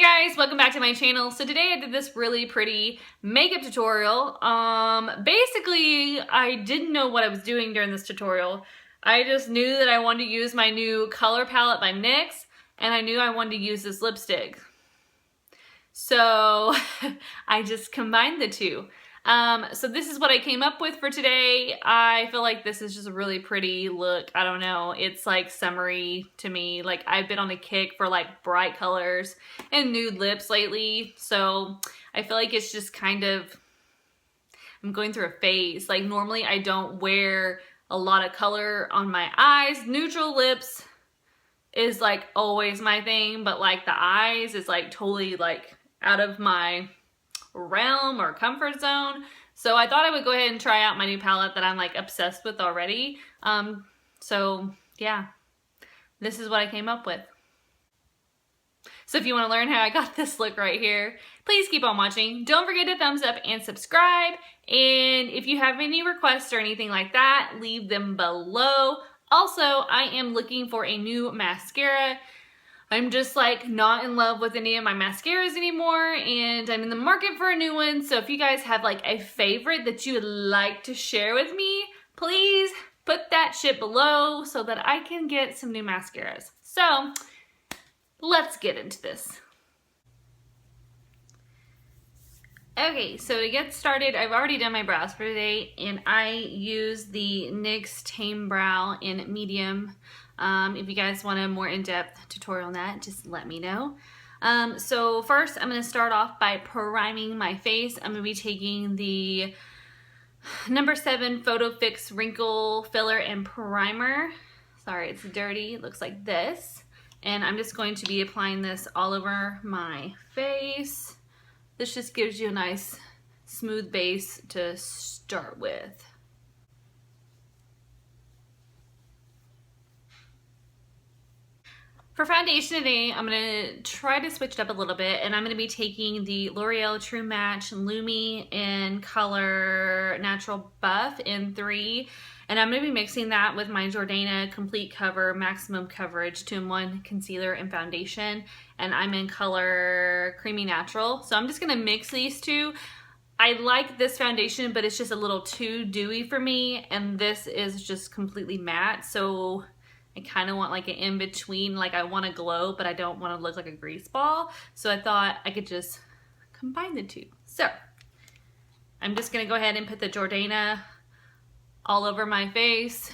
Hey guys, welcome back to my channel. So today I did this really pretty makeup tutorial. Basically I didn't know what I was doing during this tutorial. I just knew that I wanted to use my new color palette by NYX, and I knew I wanted to use this lipstick. So I just combined the two. So this is what I came up with for today. I feel like this is just a really pretty look. I don't know. It's like summery to me. Like I've been on a kick for like bright colors and nude lips lately. So I feel like it's just kind of, I'm going through a phase. Like normally I don't wear a lot of color on my eyes. Neutral lips is like always my thing, but like the eyes is like totally like out of my realm or comfort zone. So I thought I would go ahead and try out my new palette that I'm like obsessed with already. So yeah, this is what I came up with. So if you want to learn how I got this look right here, please keep on watching. Don't forget to thumbs up and subscribe. And if you have any requests or anything like that, leave them below. Also, I am looking for a new mascara. I'm just like not in love with any of my mascaras anymore, and I'm in the market for a new one. So if you guys have like a favorite that you would like to share with me, please put that shit below so that I can get some new mascaras. So let's get into this. Okay, so to get started, I've already done my brows for today, and I use the NYX Tame Brow in medium. If you guys want a more in-depth tutorial on that, just let me know. So first, I'm going to start off by priming my face. I'm going to be taking the number 7 Photo Fix Wrinkle Filler and Primer. Sorry, it's dirty. It looks like this. And I'm just going to be applying this all over my face. This just gives you a nice smooth base to start with. For foundation today, I'm going to try to switch it up a little bit, and I'm going to be taking the L'Oreal True Match Lumi in color Natural Buff in 3, and I'm going to be mixing that with my Jordana Complete Cover Maximum Coverage 2-in-1 Concealer and Foundation, and I'm in color Creamy Natural. So I'm just going to mix these two. I like this foundation, but it's just a little too dewy for me, and this is just completely matte, so I kind of want like an in-between. Like I want to glow, but I don't want to look like a grease ball. So I thought I could just combine the two. So I'm just going to go ahead and put the Jordana all over my face.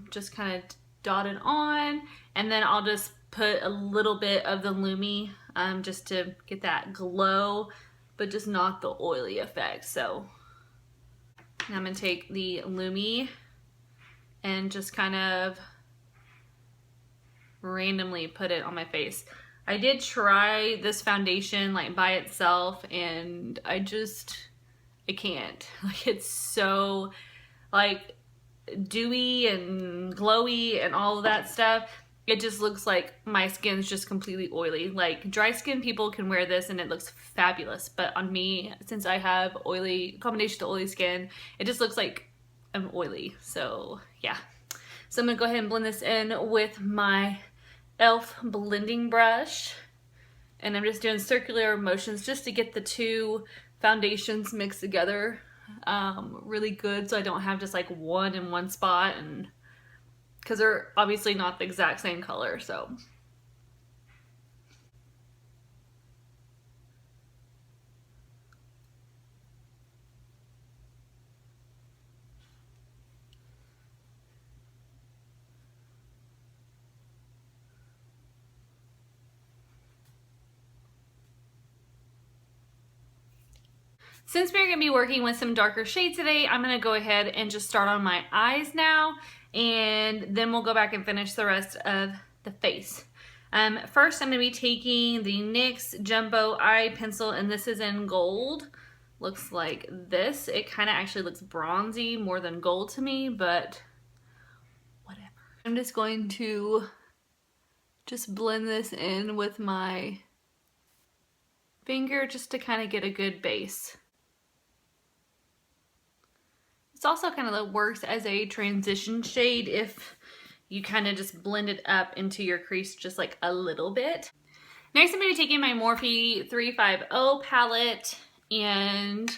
Just kind of dot it on. And then I'll just put a little bit of the Lumi just to get that glow, but just not the oily effect. So I'm going to take the Lumi and just kind of randomly put it on my face. I did try this foundation like by itself, and I can't. Like it's so like dewy and glowy and all of that stuff. It just looks like my skin's just completely oily. Like dry skin people can wear this and it looks fabulous, but on me, since I have oily, combination to oily skin, it just looks like I'm oily. So yeah, so I'm gonna go ahead and blend this in with my e.l.f. blending brush, and I'm just doing circular motions just to get the two foundations mixed together really good, so I don't have just like one in one spot, and because they're obviously not the exact same color. So since we're going to be working with some darker shades today, I'm going to go ahead and just start on my eyes now, and then we'll go back and finish the rest of the face. First, I'm going to be taking the NYX Jumbo Eye Pencil, and this is in gold. Looks like this. It kind of actually looks bronzy more than gold to me, but whatever. I'm just going to just blend this in with my finger just to kind of get a good base. It's also kind of works as a transition shade if you kind of just blend it up into your crease just like a little bit. Next, I'm going to be taking my Morphe 350 palette, and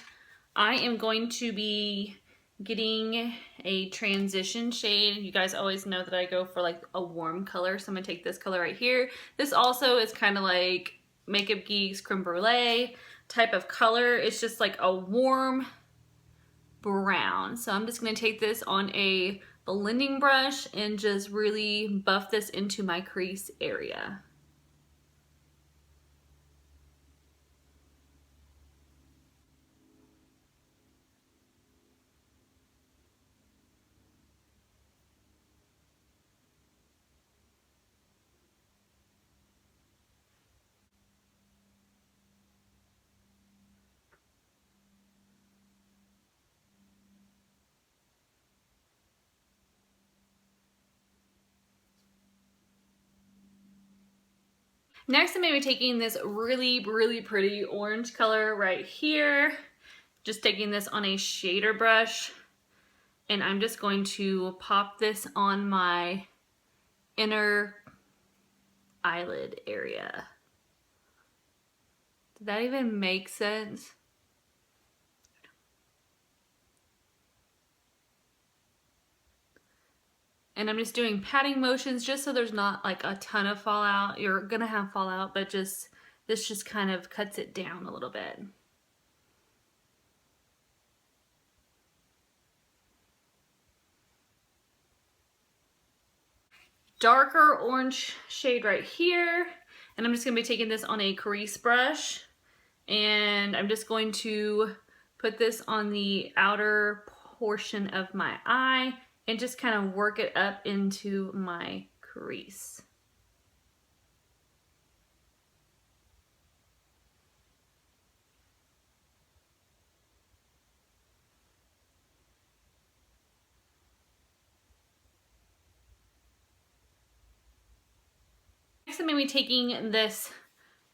I am going to be getting a transition shade. You guys always know that I go for like a warm color, so I'm going to take this color right here. This also is kind of like Makeup Geek's Creme Brulee type of color. It's just like a warm brown. So I'm just going to take this on a blending brush and just really buff this into my crease area. Next, I'm going to be taking this really pretty orange color right here. Just taking this on a shader brush, and I'm just going to pop this on my inner eyelid area. Did that even make sense? And I'm just doing patting motions just so there's not like a ton of fallout. You're gonna have fallout, but this just kind of cuts it down a little bit. Darker orange shade right here. And I'm just gonna be taking this on a crease brush. And I'm just going to put this on the outer portion of my eye and just kind of work it up into my crease. Next, I'm going to be taking this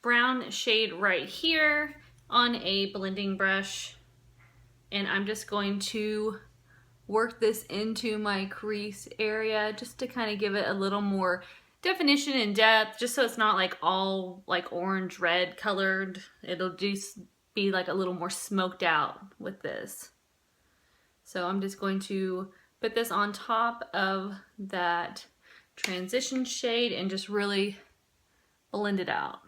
brown shade right here on a blending brush, and I'm just going to work this into my crease area just to kind of give it a little more definition and depth, just so it's not like all like orange red colored. It'll just be like a little more smoked out with this. So I'm just going to put this on top of that transition shade and just really blend it out.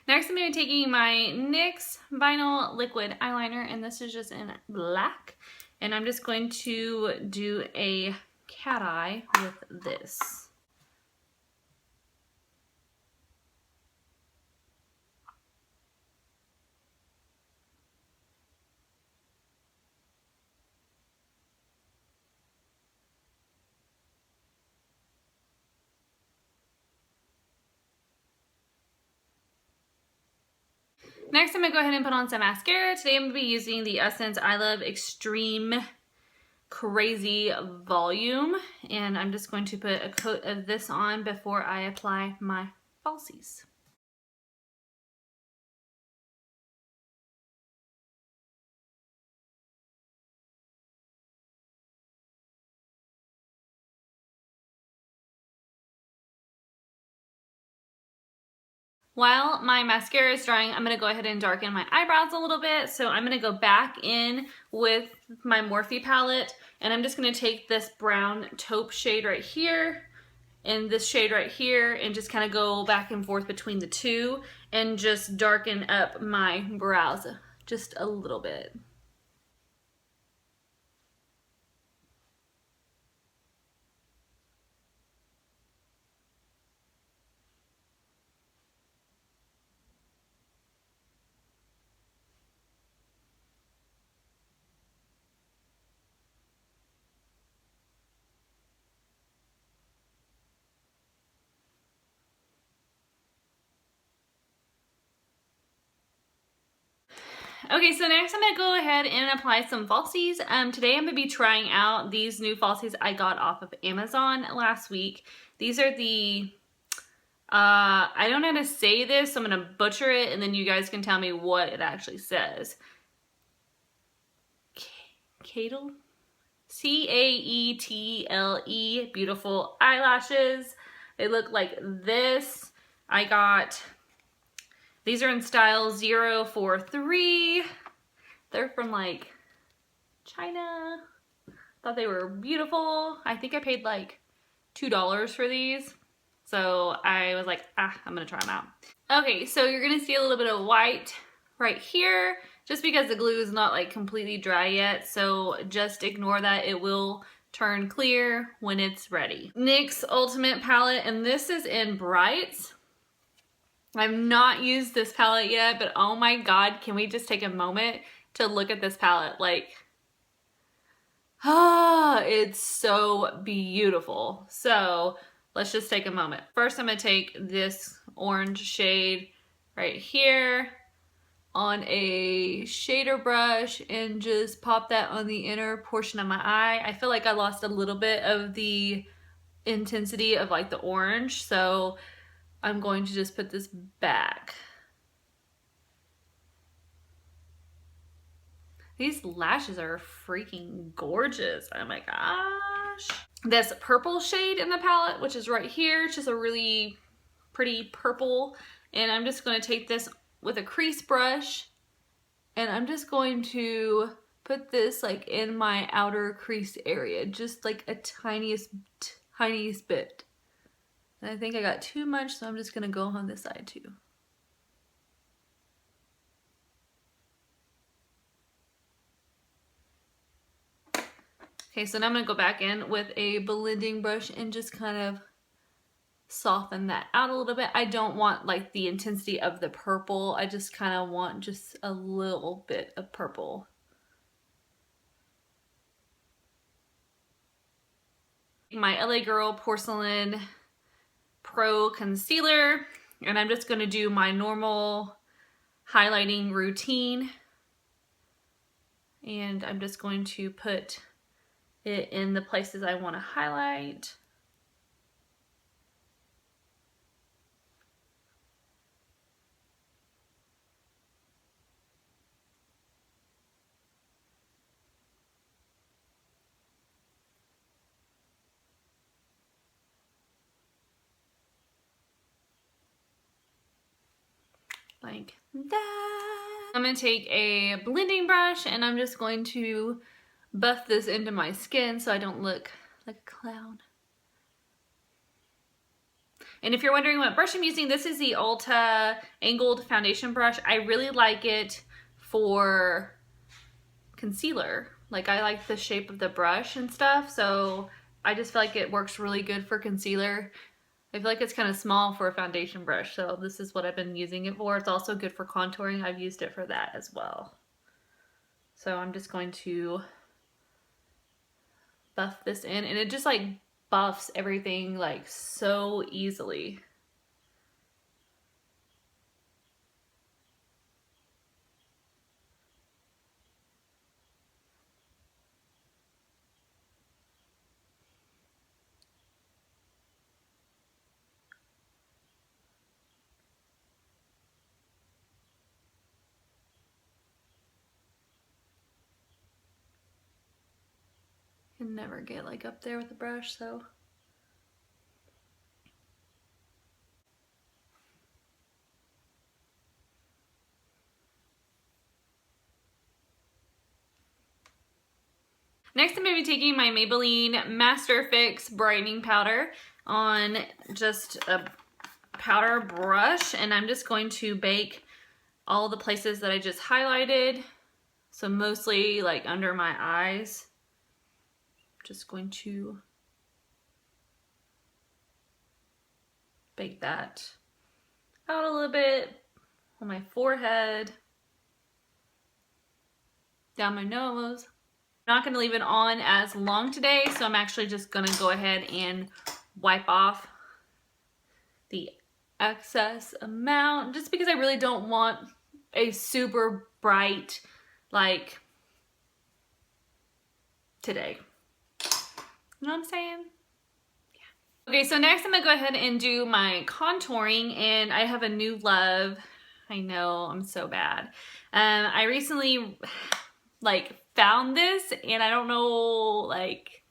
Next, I'm going to be taking my NYX Vinyl Liquid Eyeliner, and this is just in black. And I'm just going to do a cat eye with this. Next, I'm going to go ahead and put on some mascara. Today I'm going to be using the Essence I Love Extreme Crazy Volume. And I'm just going to put a coat of this on before I apply my falsies. While my mascara is drying, I'm going to go ahead and darken my eyebrows a little bit. So I'm going to go back in with my Morphe palette, and I'm just going to take this brown taupe shade right here and this shade right here and just kind of go back and forth between the two and just darken up my brows just a little bit. Okay, so next I'm going to go ahead and apply some falsies. Today I'm going to be trying out these new falsies I got off of Amazon last week. These are the, I don't know how to say this, so I'm going to butcher it and then you guys can tell me what it actually says. Caetle? Caetle, beautiful eyelashes. They look like this. I got, these are in style 043. They're from like China. Thought they were beautiful. I think I paid like $2 for these. So I was like, I'm gonna try them out. Okay, so you're gonna see a little bit of white right here, just because the glue is not like completely dry yet. So just ignore that. It will turn clear when it's ready. NYX Ultimate palette, and this is in Brights. I've not used this palette yet, but oh my God, can we just take a moment to look at this palette? Like, it's so beautiful. So let's just take a moment. First, I'm gonna take this orange shade right here on a shader brush and just pop that on the inner portion of my eye. I feel like I lost a little bit of the intensity of like the orange, so I'm going to just put this back. These lashes are freaking gorgeous. Oh my gosh. This purple shade in the palette, which is right here, it's just a really pretty purple. And I'm just going to take this with a crease brush, and I'm just going to put this like in my outer crease area, just like a tiniest bit. And I think I got too much, so I'm just gonna go on this side too. Okay, so now I'm gonna go back in with a blending brush and just kind of soften that out a little bit. I don't want like the intensity of the purple. I just kind of want just a little bit of purple. My LA Girl Porcelain Pro Concealer, and I'm just going to do my normal highlighting routine. And I'm just going to put it in the places I want to highlight. Like that. I'm going to take a blending brush and I'm just going to buff this into my skin so I don't look like a clown. And if you're wondering what brush I'm using, this is the Ulta Angled Foundation Brush. I really like it for concealer. Like, I like the shape of the brush and stuff, so I just feel like it works really good for concealer. I feel like it's kind of small for a foundation brush, so this is what I've been using it for. It's also good for contouring. I've used it for that as well. So I'm just going to buff this in, and it just like buffs everything like so easily. Can never get like up there with the brush, so. Next, I'm going to be taking my Maybelline Master Fix Brightening Powder on just a powder brush, and I'm just going to bake all the places that I just highlighted. So mostly like under my eyes. Just going to bake that out a little bit on my forehead, down my nose. I'm not going to leave it on as long today, so I'm actually just going to go ahead and wipe off the excess amount, just because I really don't want a super bright, like, today. You know what I'm saying? Yeah. Okay, so next I'm going to go ahead and do my contouring, and I have a new love. I know, I'm so bad. I recently, like, found this and I don't know like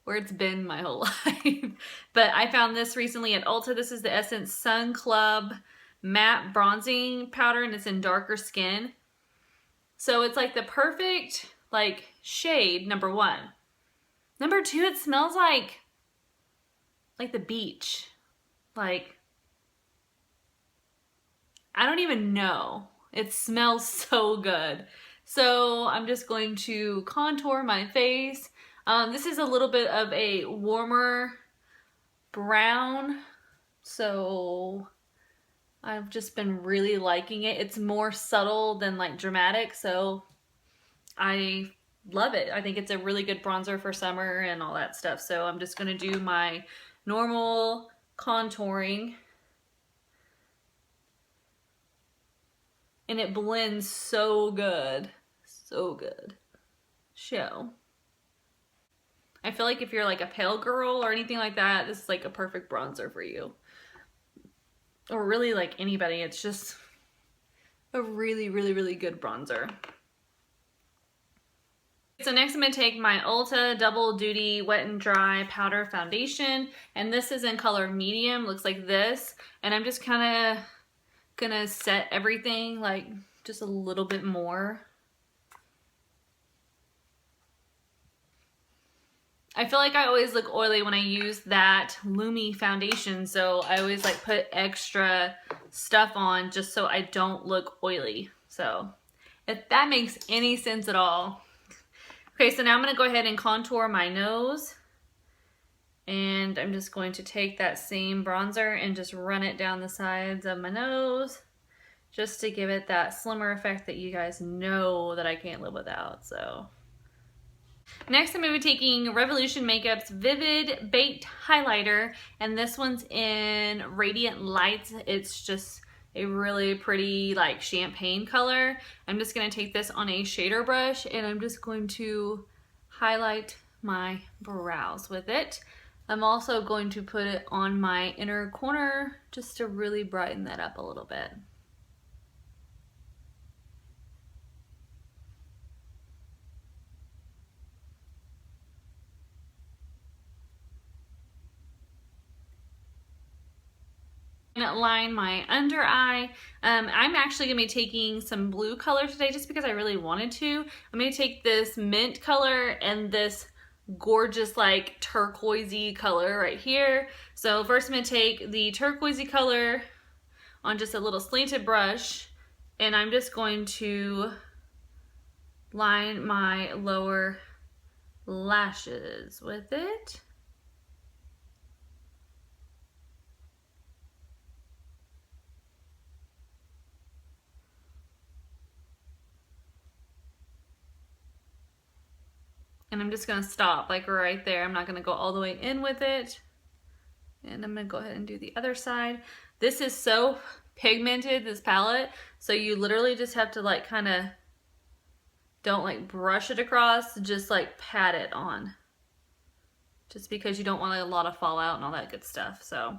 where it's been my whole life. But I found this recently at Ulta. This is the Essence Sun Club Matte Bronzing Powder and it's in darker skin. So it's like the perfect like shade, number one. Number two, it smells like the beach. Like, I don't even know. It smells so good. So I'm just going to contour my face. This is a little bit of a warmer brown. So I've just been really liking it. It's more subtle than like dramatic. So I love it. I think it's a really good bronzer for summer and all that stuff. So I'm just going to do my normal contouring. And it blends so good. So good. So I feel like if you're like a pale girl or anything like that, this is like a perfect bronzer for you. Or really like anybody. It's just a really, really, really good bronzer. So next I'm going to take my Ulta Double Duty Wet and Dry Powder Foundation. And this is in color medium. Looks like this. And I'm just kind of gonna set everything like just a little bit more. I feel like I always look oily when I use that Lumi foundation, so I always like put extra stuff on just so I don't look oily. So if that makes any sense at all. Okay, so now I'm gonna go ahead and contour my nose. And I'm just going to take that same bronzer and just run it down the sides of my nose just to give it that slimmer effect that you guys know that I can't live without. So next I'm going to be taking Revolution Makeup's Vivid Baked Highlighter, and this one's in Radiant Lights. It's just a really pretty like champagne color. I'm just going to take this on a shader brush and I'm just going to highlight my brows with it. I'm also going to put it on my inner corner just to really brighten that up a little bit. Line my under eye. I'm actually going to be taking some blue color today just because I really wanted to. I'm going to take this mint color and this gorgeous like turquoisey color right here. So first I'm going to take the turquoisey color on just a little slanted brush and I'm just going to line my lower lashes with it. And I'm just going to stop like right there. I'm not going to go all the way in with it. And I'm going to go ahead and do the other side. This is so pigmented, this palette. So you literally just have to like kind of, don't like brush it across, just like pat it on. Just because you don't want like, a lot of fallout and all that good stuff. So,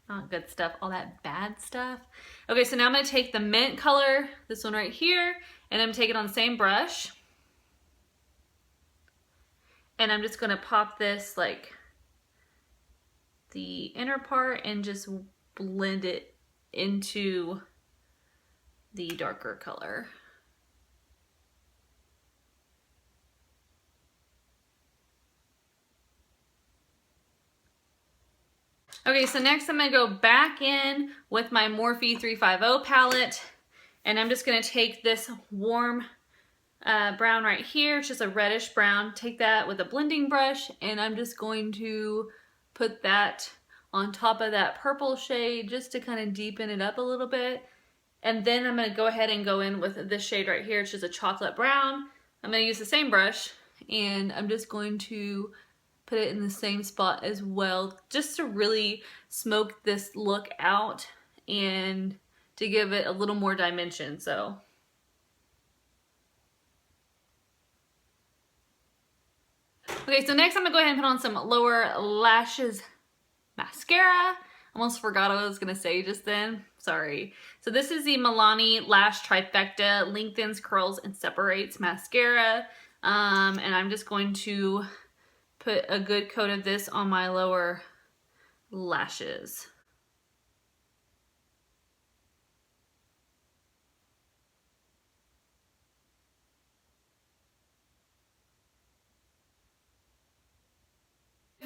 not good stuff, all that bad stuff. Okay, so now I'm going to take the mint color, this one right here, and I'm going to take it on the same brush. And I'm just going to pop this like the inner part and just blend it into the darker color. Okay, so next I'm going to go back in with my Morphe 350 palette and I'm just going to take this warm brown right here. It's just a reddish brown. Take that with a blending brush and I'm just going to put that on top of that purple shade just to kind of deepen it up a little bit. And then I'm going to go ahead and go in with this shade right here. It's just a chocolate brown. I'm going to use the same brush and I'm just going to put it in the same spot as well just to really smoke this look out and to give it a little more dimension. So okay, so next I'm going to go ahead and put on some lower lashes mascara. Almost forgot what I was gonna say just then. Sorry. So this is the Milani Lash Trifecta Lengthens, Curls, and Separates Mascara. And I'm just going to put a good coat of this on my lower lashes.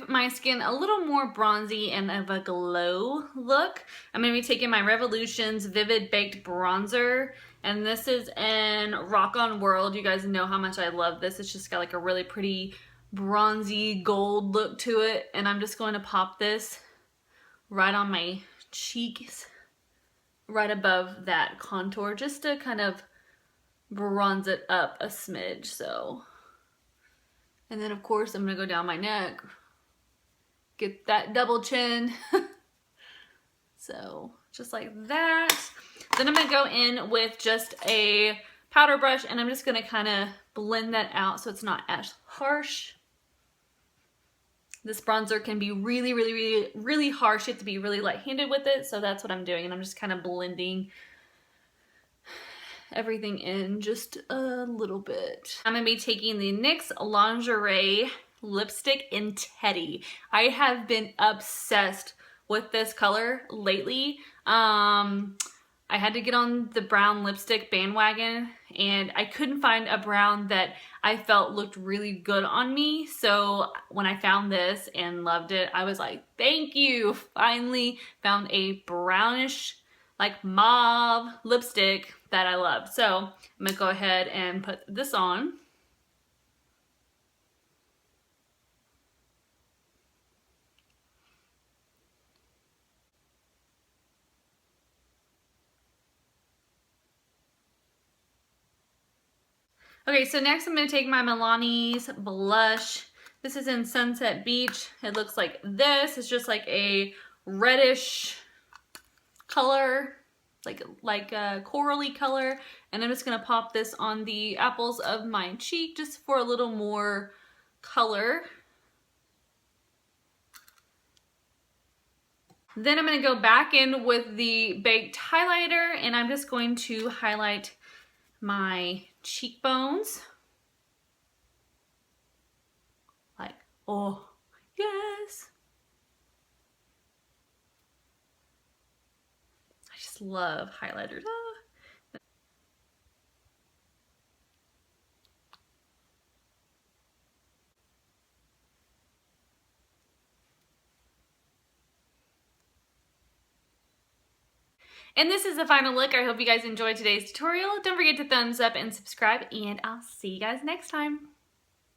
My skin a little more bronzy and of a glow look. I'm going to be taking my Revolutions Vivid Baked Bronzer, and this is in Rock On World. You guys know how much I love this. It's just got like a really pretty bronzy gold look to it, and I'm just going to pop this right on my cheeks, right above that contour, just to kind of bronze it up a smidge. So, and then of course I'm going to go down my neck, get that double chin. So just like that. Then I'm gonna go in with just a powder brush, and I'm just gonna kind of blend that out so it's not as harsh. This bronzer can be really harsh. You have to be really light-handed with it, so that's what I'm doing, and I'm just kind of blending everything in just a little bit. I'm gonna be taking the NYX Lingerie lipstick in Teddy. I have been obsessed with this color lately. I had to get on the brown lipstick bandwagon, and I couldn't find a brown that I felt looked really good on me. So when I found this and loved it, I was like, thank you. Finally found a brownish, like mauve lipstick that I love. So I'm gonna go ahead and put this on. Okay, so next I'm going to take my Milani's blush. This is in Sunset Beach. It looks like this. It's just like a reddish color, like a corally color. And I'm just going to pop this on the apples of my cheek just for a little more color. Then I'm going to go back in with the baked highlighter, and I'm just going to highlight my cheekbones. Like, oh, yes. I just love highlighters. And this is the final look. I hope you guys enjoyed today's tutorial. Don't forget to thumbs up and subscribe, and I'll see you guys next time.